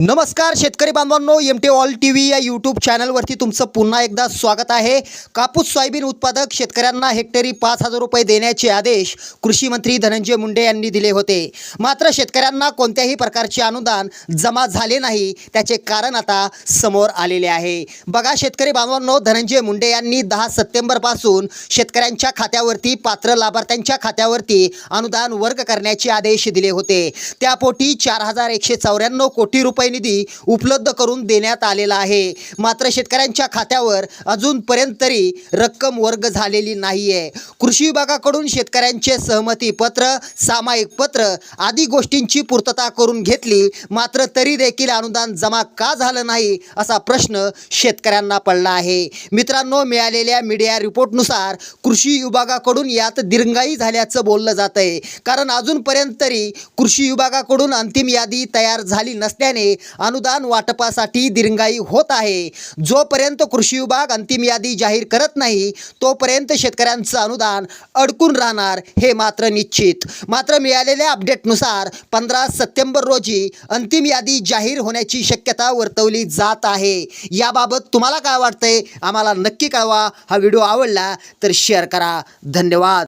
नमस्कार शेतकरी बांधवांनो, एमटी ऑल टीव्ही या यूट्यूब चॅनलवरती तुमचं पुन्हा एकदा स्वागत आहे। कापूस सोयाबीन उत्पादक शेतकऱ्यांना हेक्टरी 5,000 रुपये देण्याचे आदेश कृषी मंत्री धनंजय मुंडे यांनी दिले होते। मात्र शेतकऱ्यांना कोणत्याही प्रकारचे अनुदान जमा झाले नाही, त्याचे कारण आता समोर आलेले आहे। बघा शेतकरी बांधवांनो, धनंजय मुंडे यांनी 10 सप्टेंबर पासून शेतकऱ्यांच्या खात्यावरती, पात्र लाभार्थ्यांच्या खात्यावरती अनुदान वर्ग करण्याचे आदेश दिले होते। त्यापोटी 4,194 कोटी रुपये निधी उपलब्ध करून देण्यात आलेला आहे। मात्र शेतकऱ्यांच्या खात्यावर अजूनपर्यंत तरी रक्कम वर्ग झालेली नाहीये। कृषी विभागाकडून शेतकऱ्यांचे सहमती पत्र, सामायिक पत्र आदी गोष्टींची पूर्तता करून घेतली, मात्र तरी देखील अनुदान जमा का झालं नाही असा प्रश्न शेतकऱ्यांना पडला आहे। मित्रांनो, मिळालेल्या मीडिया रिपोर्टनुसार कृषी विभागाकडून यात दिरंगाई झाल्याचं बोललं जातंय। कारण अजूनपर्यंत तरी कृषी विभागाकडून अंतिम यादी तयार झाली नसल्याने अनुदान वाटपासाठी दिरंगाई होत आहे। जोपर्यंत कृषी विभाग अंतिम यादी जाहीर करत नाही, तोपर्यंत शेतकऱ्यांचं अनुदान अडकून राहणार हे मात्र निश्चित। मात्र मिळालेल्या अपडेटनुसार 15 सप्टेंबर रोजी अंतिम यादी जाहीर होण्याची शक्यता वर्तवली जात आहे। याबाबत तुम्हाला काय वाटतंय आम्हाला नक्की कळवा। हा व्हिडिओ आवडला तर शेअर करा। धन्यवाद।